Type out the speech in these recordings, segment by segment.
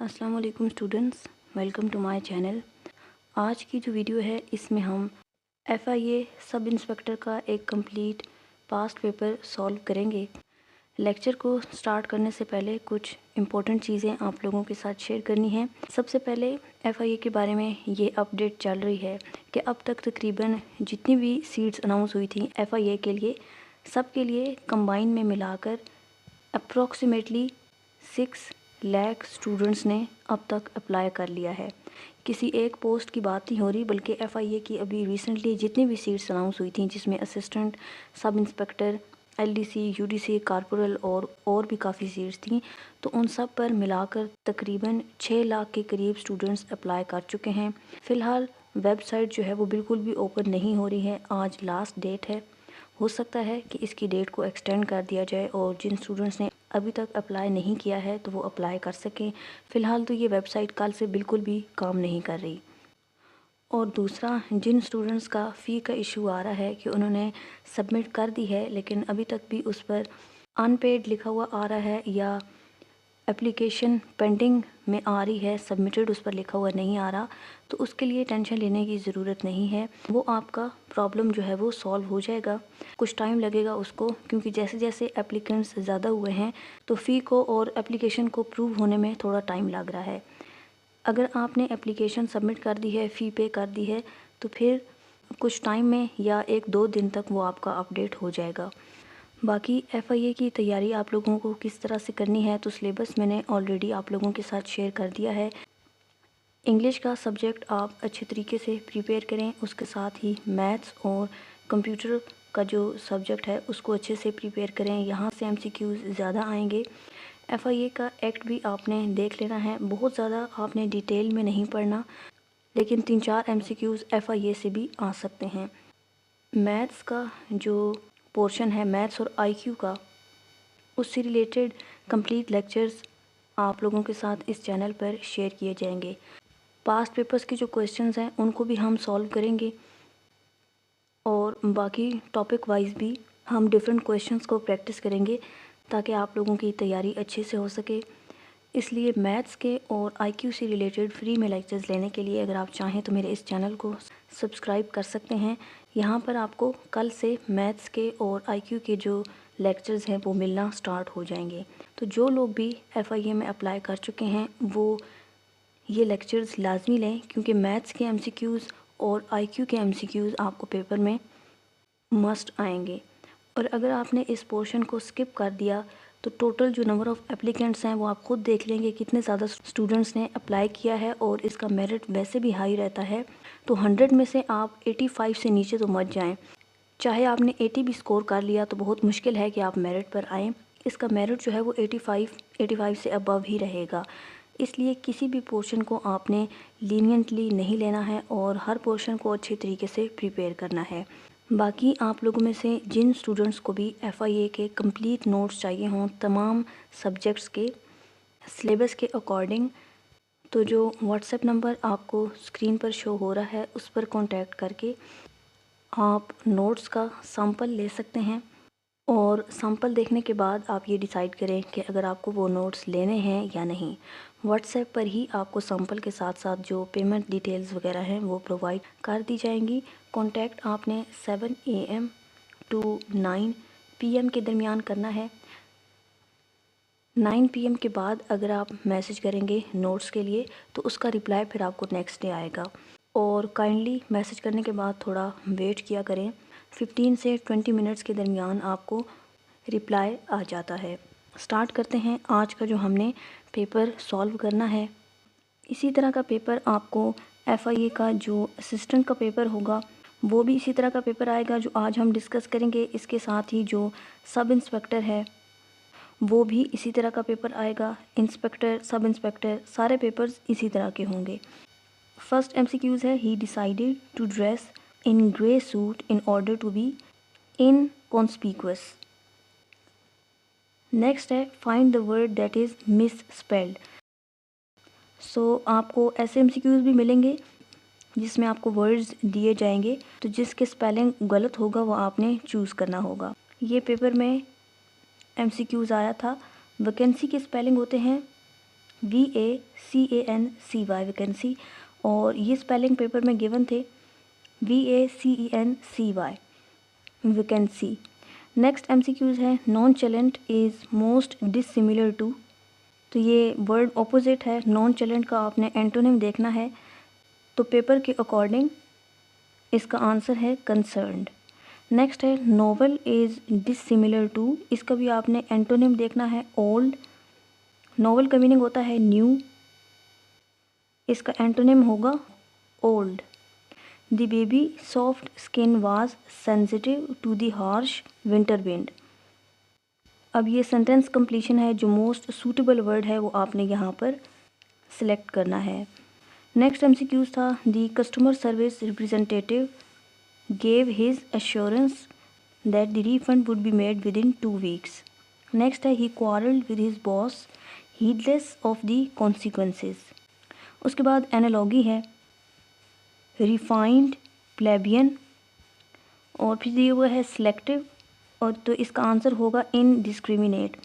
अस्सलाम वालेकुम students, welcome to my channel. आज की जो वीडियो है इसमें हम FIA सब इंस्पेक्टर का एक कंप्लीट पास्ट पेपर सॉल्व करेंगे। लेक्चर को स्टार्ट करने से पहले कुछ इम्पोर्टेंट चीज़ें आप लोगों के साथ शेयर करनी है। सबसे पहले FIA के बारे में ये अपडेट चल रही है कि अब तक तकरीबन जितनी भी सीट्स अनाउंस हुई थी FIA के लिए, सब के लिए कंबाइन में मिलाकर अप्रॉक्सीमेटली 6 लाख स्टूडेंट्स ने अब तक अप्लाई कर लिया है। किसी एक पोस्ट की बात नहीं हो रही, बल्कि FIA की अभी रिसेंटली जितनी भी सीट्स अनाउंस हुई थी, जिसमें assistant, sub inspector, LDC, UDC, corporal और भी काफ़ी सीट्स थी, तो उन सब पर मिलाकर तकरीबन 6 लाख के करीब स्टूडेंट्स अप्लाई कर चुके हैं। फ़िलहाल वेबसाइट जो है वो बिल्कुल भी ओपन नहीं हो रही है। आज लास्ट डेट है। हो सकता है कि इसकी डेट को एक्सटेंड कर दिया जाए और जिन स्टूडेंट्स ने अभी तक अप्लाई नहीं किया है तो वो अप्लाई कर सकें। फ़िलहाल तो ये वेबसाइट कल से बिल्कुल भी काम नहीं कर रही। और दूसरा, जिन स्टूडेंट्स का फ़ी का इशू आ रहा है कि उन्होंने सबमिट कर दी है लेकिन अभी तक भी उस पर अनपेड लिखा हुआ आ रहा है या एप्लीकेशन पेंडिंग में आ रही है, सबमिटेड उस पर लिखा हुआ नहीं आ रहा, तो उसके लिए टेंशन लेने की ज़रूरत नहीं है। वो आपका प्रॉब्लम जो है वो सॉल्व हो जाएगा। कुछ टाइम लगेगा उसको, क्योंकि जैसे जैसे एप्लीकेंट्स ज़्यादा हुए हैं तो फ़ी को और एप्लीकेशन को प्रूव होने में थोड़ा टाइम लग रहा है। अगर आपने एप्लीकेशन सबमिट कर दी है, फ़ी पे कर दी है, तो फिर कुछ टाइम में या 1-2 दिन तक वो आपका अपडेट हो जाएगा। बाकी FIA की तैयारी आप लोगों को किस तरह से करनी है, तो सिलेबस मैंने ऑलरेडी आप लोगों के साथ शेयर कर दिया है। इंग्लिश का सब्जेक्ट आप अच्छे तरीके से प्रिपेयर करें, उसके साथ ही मैथ्स और कंप्यूटर का जो सब्जेक्ट है उसको अच्छे से प्रिपेयर करें। यहाँ से MCQs ज़्यादा आएंगे। FIA का एक्ट भी आपने देख लेना है, बहुत ज़्यादा आपने डिटेल में नहीं पढ़ना, लेकिन 3-4 MCQs FIA से भी आ सकते हैं। मैथ्स का जो पोर्शन है, मैथ्स और IQ का, उससे रिलेटेड कंप्लीट लेक्चर्स आप लोगों के साथ इस चैनल पर शेयर किए जाएंगे। पास्ट पेपर्स के जो क्वेश्चंस हैं उनको भी हम सॉल्व करेंगे और बाकी टॉपिक वाइज भी हम डिफरेंट क्वेश्चंस को प्रैक्टिस करेंगे ताकि आप लोगों की तैयारी अच्छे से हो सके। इसलिए मैथ्स के और IQ से रिलेटेड फ्री में लेक्चर्स लेने के लिए अगर आप चाहें तो मेरे इस चैनल को सब्सक्राइब कर सकते हैं। यहाँ पर आपको कल से मैथ्स के और IQ के जो लेक्चर्स हैं वो मिलना स्टार्ट हो जाएंगे। तो जो लोग भी FIA में अप्लाई कर चुके हैं वो ये लेक्चर्स लाजमी लें, क्योंकि मैथ्स के MCQs और IQ के MCQs आपको पेपर में मस्ट आएंगे। और अगर आपने इस पोर्शन को स्किप कर दिया तो टोटल जो नंबर ऑफ़ एप्लीकेंट्स हैं वो आप खुद देख लेंगे कितने ज़्यादा स्टूडेंट्स ने अप्लाई किया है, और इसका मेरिट वैसे भी हाई रहता है। तो 100 में से आप 85 से नीचे तो मत जाएं। चाहे आपने 80 भी स्कोर कर लिया तो बहुत मुश्किल है कि आप मेरिट पर आएँ। इसका मेरिट जो है वो 85 से अबव ही रहेगा। इसलिए किसी भी पोर्शन को आपने लीनियंटली नहीं लेना है और हर पोर्शन को अच्छे तरीके से प्रिपेयर करना है। बाकी आप लोगों में से जिन स्टूडेंट्स को भी FIA के कंप्लीट नोट्स चाहिए हों तमाम सब्जेक्ट्स के सिलेबस के अकॉर्डिंग, तो जो व्हाट्सएप नंबर आपको स्क्रीन पर शो हो रहा है उस पर कांटेक्ट करके आप नोट्स का सैंपल ले सकते हैं। और सैंपल देखने के बाद आप ये डिसाइड करें कि अगर आपको वो नोट्स लेने हैं या नहीं। व्हाट्सएप पर ही आपको सैंपल के साथ साथ जो पेमेंट डिटेल्स वगैरह हैं वो प्रोवाइड कर दी जाएंगी। कॉन्टैक्ट आपने 7 AM टू 9 PM के दरमियान करना है। 9 PM के बाद अगर आप मैसेज करेंगे नोट्स के लिए तो उसका रिप्लाई फिर आपको नेक्स्ट डे आएगा। और काइंडली मैसेज करने के बाद थोड़ा वेट किया करें, 15 से 20 मिनट्स के दरमियान आपको रिप्लाई आ जाता है। स्टार्ट करते हैं आज का जो हमने पेपर सॉल्व करना है। इसी तरह का पेपर आपको FIA का जो असिस्टेंट का पेपर होगा वो भी इसी तरह का पेपर आएगा जो आज हम डिस्कस करेंगे। इसके साथ ही जो सब इंस्पेक्टर है वो भी इसी तरह का पेपर आएगा। इंस्पेक्टर, सब इंस्पेक्टर, सारे पेपर्स इसी तरह के होंगे। फर्स्ट MCQs है, he decided to dress in grey suit in order to be inconspicuous. Next है, find the word that is misspelled. So आपको ऐसे MCQs भी मिलेंगे जिसमें आपको वर्ड्स दिए जाएंगे, तो जिसके स्पेलिंग गलत होगा वो आपने चूज़ करना होगा। ये पेपर में MCQs आया था। वैकेंसी के स्पेलिंग होते हैं VACANCY वैकेंसी, और ये स्पेलिंग पेपर में गिवन थे VACENCY वैकेंसी। नेक्स्ट MCQs है nonchalant is most dissimilar to, तो ये वर्ड ऑपोजिट है। नॉन चैलेंट का आपने एंटोनिम देखना है, तो पेपर के अकॉर्डिंग इसका आंसर है कंसर्न्ड। नेक्स्ट है नोवेल इज़ डिसिमिलर टू, इसका भी आपने एंटोनिम देखना है ओल्ड। नोवेल का मीनिंग होता है न्यू, इसका एंटोनिम होगा old. The baby soft skin was sensitive to the harsh winter wind. अब ये सेंटेंस कंप्लीशन है, जो मोस्ट सूटेबल वर्ड है वो आपने यहाँ पर सिलेक्ट करना है। नेक्स्ट MCQs था the customer service representative gave his assurance that the refund would be made within 2 weeks। Next है he quarrelled with his boss heedless of the consequences. उसके बाद एनालॉगी है रिफाइंड, प्लेबियन, और फिर दिया हुआ है सिलेक्टिव, और तो इसका आंसर होगा इनडिस्क्रिमिनेट।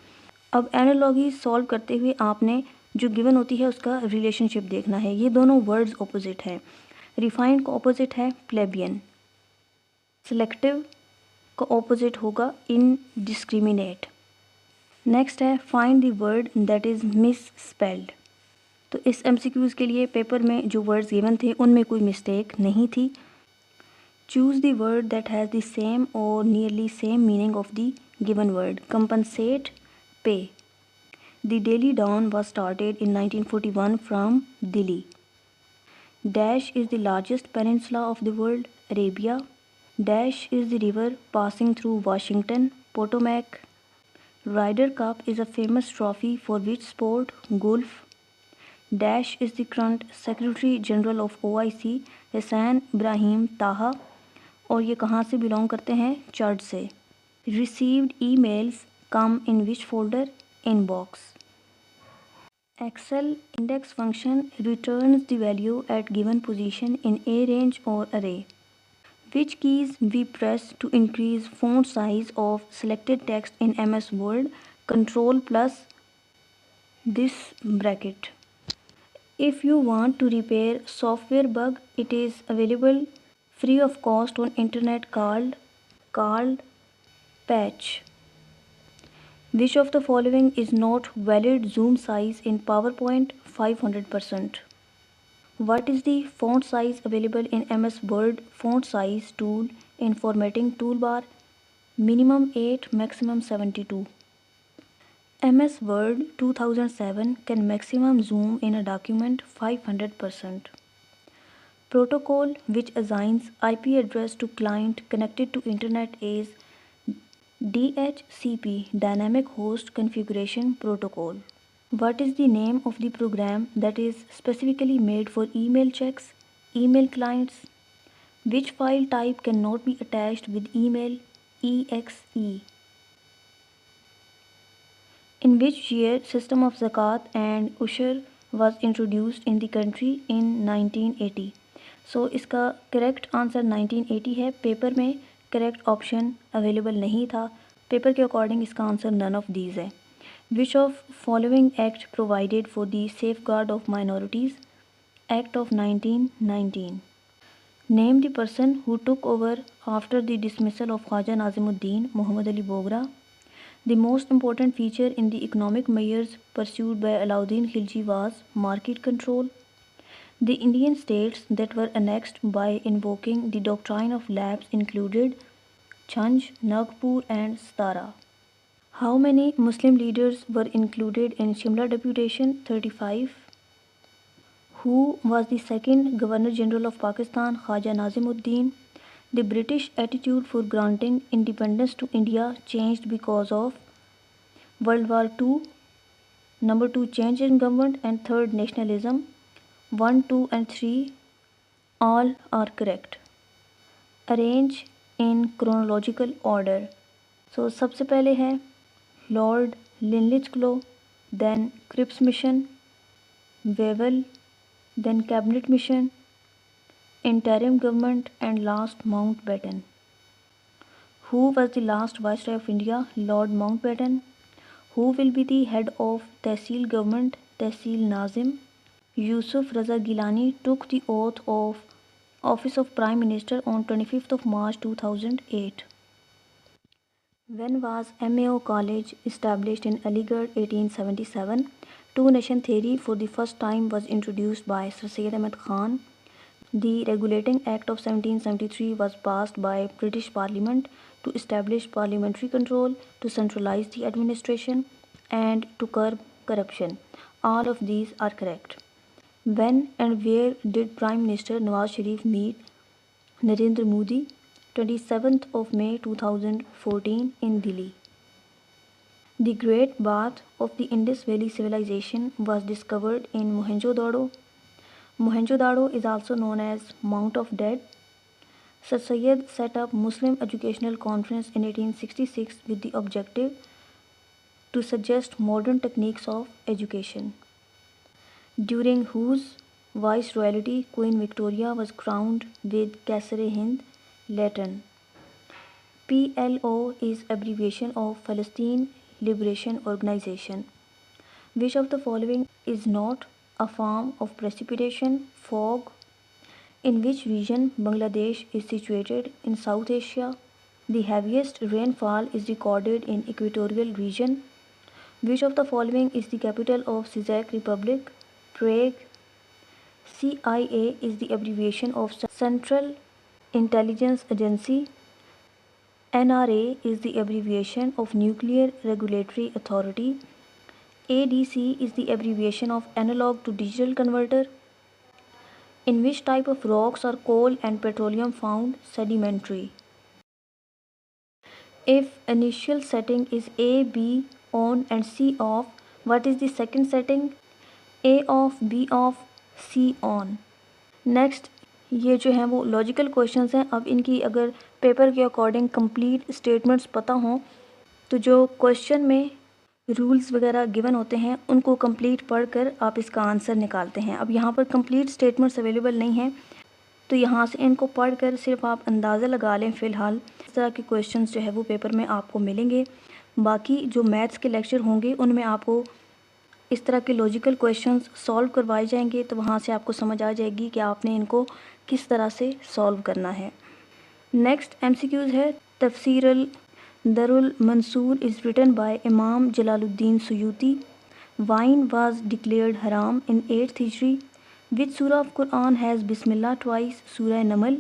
अब एनालॉगी सॉल्व करते हुए आपने जो गिवन होती है उसका रिलेशनशिप देखना है। ये दोनों वर्ड्स ऑपोजिट हैं। रिफाइंड का ऑपोजिट है प्लेबियन, सिलेक्टिव का ऑपोजिट होगा इनडिस्क्रिमिनेट। नेक्स्ट है find the word that is miss spelled. तो इस MCQs के लिए पेपर में जो वर्ड्स गिवन थे उनमें कोई मिस्टेक नहीं थी। Choose the word that has the same और nearly same meaning of the given word. Compensate, pay. The daily dawn was started in 1941 from Delhi. Dash is the largest peninsula of the world, Arabia. Dash is the river passing through Washington, Potomac. Ryder Cup is a famous trophy for which sport, golf. Dash is the current Secretary General of OIC, Hussain Ibrahim ताहा, और ये कहाँ से belong करते हैं, church से। Received emails come in which folder, inbox. Excel index function returns the value at given position in a range or array. Which keys we press to increase font size of selected text in MS Word? Control plus this bracket. If you want to repair software bug, it is available free of cost on internet called patch. Which of the following is not valid zoom size in PowerPoint? 500%. What is the font size available in MS Word font size tool in formatting toolbar? Minimum 8, maximum 72. MS Word 2007 can maximum zoom in a document 500%. Protocol which assigns IP address to client connected to internet is DHCP, Dynamic Host Configuration Protocol. What is the name of the program that is specifically made for email checks, email clients? Which file type cannot be attached with email? EXE. In which year system of zakat and ushur was introduced in the country? In 1980. So इसका correct answer 1980 है। Paper में correct option available नहीं था। Paper के according इसका answer none of these है। Which of following act provided for the safeguard of minorities? Act of 1919. Name the person who took over after the dismissal of Khawaja Nazimuddin, Mohammad Ali Bogra. The most important feature in the economic measures pursued by Alauddin Khilji was market control. The Indian states that were annexed by invoking the doctrine of lapse included Chanj, Nagpur and Satara. How many Muslim leaders were included in Shimla deputation? 35. Who was the second Governor General of Pakistan? Khwaja Nazimuddin. The British attitude for granting independence to India changed because of World War II. Number 2, change in government, and third, nationalism. 1, 2 and 3 all are correct. Arrange in chronological order. So सबसे पहले है Lord लिनलिथ्गो, then Cripps mission, Wavell, then cabinet mission, interim government and last Mountbatten. Who was the last Viceroy of India? Lord Mountbatten. Who will be the head of Tehsil government? Tehsil Nazim. Yusuf Raza Gilani took the oath of office of Prime Minister on 25th of March 2008. When was MAO College established in Aligarh? 1877. Two-nation theory for the first time was introduced by Sir Syed Ahmad Khan. The Regulating Act of 1773 was passed by British Parliament to establish parliamentary control, to centralize the administration, and to curb corruption. All of these are correct. When and where did Prime Minister Nawaz Sharif meet Narendra Modi? 27th of May 2014 in Delhi. The Great Bath of the Indus Valley Civilization was discovered in Mohenjo-daro. Mohenjo-daro is also known as Mount of Dead. Sir Syed set up Muslim Educational Conference in 1866 with the objective to suggest modern techniques of education. During whose viceroyalty Queen Victoria was crowned with Kaisar-e-Hind, Latin. PLO is abbreviation of Palestine Liberation Organization. Which of the following is not a form of precipitation? Fog. In which region Bangladesh is situated in South Asia? The heaviest rainfall is recorded in equatorial region. Which of the following is the capital of Czech Republic? Prague. CIA is the abbreviation of Central Intelligence Agency. NRA is the abbreviation of Nuclear Regulatory Authority. ADC is the abbreviation of Analog to Digital Converter. In which type of rocks are coal and petroleum found? Sedimentary. If initial setting is A, B on and C off, what is the second setting? A off, B off, C on. Next ये जो हैं वो logical questions हैं। अब इनकी अगर paper के according complete statements पता हों तो जो क्वेश्चन में रूल्स वगैरह गिवन होते हैं उनको कंप्लीट पढ़कर आप इसका आंसर निकालते हैं। अब यहाँ पर कंप्लीट स्टेटमेंट्स अवेलेबल नहीं हैं तो यहाँ से इनको पढ़कर सिर्फ आप अंदाज़ा लगा लें। फ़िलहाल इस तरह के क्वेश्चंस जो है वो पेपर में आपको मिलेंगे। बाकी जो मैथ्स के लेक्चर होंगे उनमें आपको इस तरह के लॉजिकल क्वेश्चंस सॉल्व करवाए जाएंगे तो वहाँ से आपको समझ आ जाएगी कि आपने इनको किस तरह से सॉल्व करना है। नेक्स्ट MCQs है। तफसीर अल दरुल मंसूर इज़ रिटन बाय इमाम Jalaluddin Suyuti. Wine was declared हराम इन 8th हिजरी। विच सूरा of Quran has Bismillah twice? सूरह नमल।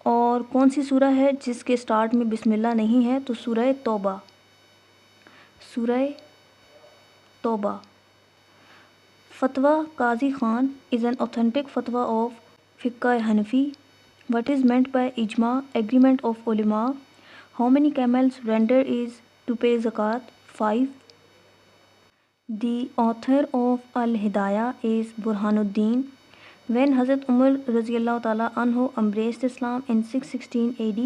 और कौन सी सूरा है जिसके स्टार्ट में बिस्मिल्लाह नहीं है? तो सूरह तौबा। सूरह तौबा। फतवा Qazi Khan is an authentic फतवा ऑफ फ़िक़्ह हनफ़ी। वट इज़ मेंट बाय इजमा? एग्रीमेंट ऑफ उलमा। How many camels render is to pay ज़कात? 5. The author of Al-Hidayah is Burhanuddin. When Hazrat Umar Raziyallahu Ta'ala Anhu embraced Islam in 616 AD,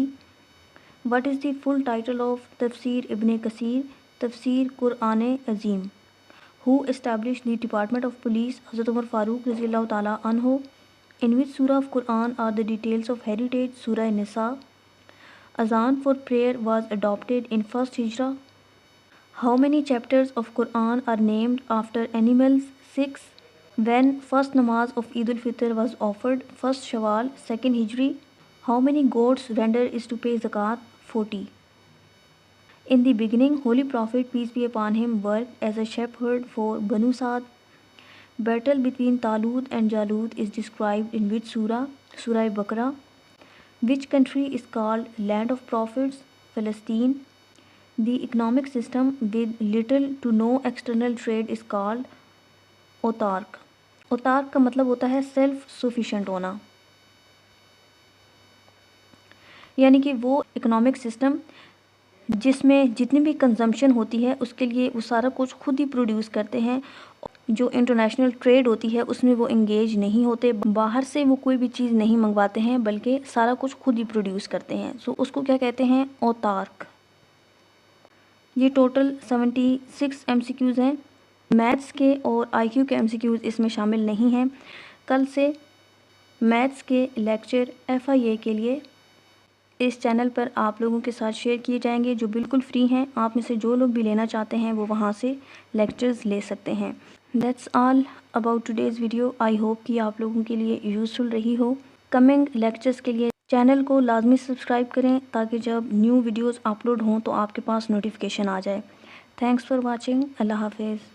what is the full title of Tafsir Ibn Kathir? Tafsir Qur'an Azim. Who established the Department of Police? Hazrat Umar Farooq Raziyallahu Ta'ala Anhu. In which surah of Qur'an are the details of heritage? Surah Nisa. Azan for prayer was adopted in first Hijrah. How many chapters of Quran are named after animals? 6. When first namaz of Eid al-Fitr was offered? First Shawwal, second Hijri. How many goats render is to pay zakat? 40. In the beginning, Holy Prophet, peace be upon him, worked as a shepherd for Banu Sa'd. Battle between Talut and Jalut is described in which surah? Surah Baqarah. Which country is called Land of Prophets? Palestine. The economic system with little to no external trade is called autark. autark का मतलब होता है self sufficient होना, यानी कि वो economic system जिसमें जितनी भी कंजम्पशन होती है उसके लिए वो सारा कुछ खुद ही प्रोड्यूस करते हैं। जो इंटरनेशनल ट्रेड होती है उसमें वो इंगेज नहीं होते, बाहर से वो कोई भी चीज़ नहीं मंगवाते हैं बल्कि सारा कुछ खुद ही प्रोड्यूस करते हैं। सो उसको क्या कहते हैं? औतार्क। ये टोटल 76 MCQs हैं। मैथ्स के और IQ के MCQs इसमें शामिल नहीं हैं। कल से मैथ्स के लेक्चर FIA के लिए इस चैनल पर आप लोगों के साथ शेयर किए जाएंगे जो बिल्कुल फ्री हैं। आप में से जो लोग भी लेना चाहते हैं वो वहाँ से लेक्चर्स ले सकते हैं। That's all about today's video. I hope कि आप लोगों के लिए यूज़फुल रही हो। कमिंग लेक्चर्स के लिए चैनल को लाजमी सब्सक्राइब करें ताकि जब न्यू वीडियोज़ अपलोड हों तो आपके पास नोटिफिकेशन आ जाए। Thanks for watching. अल्लाह हाफिज़।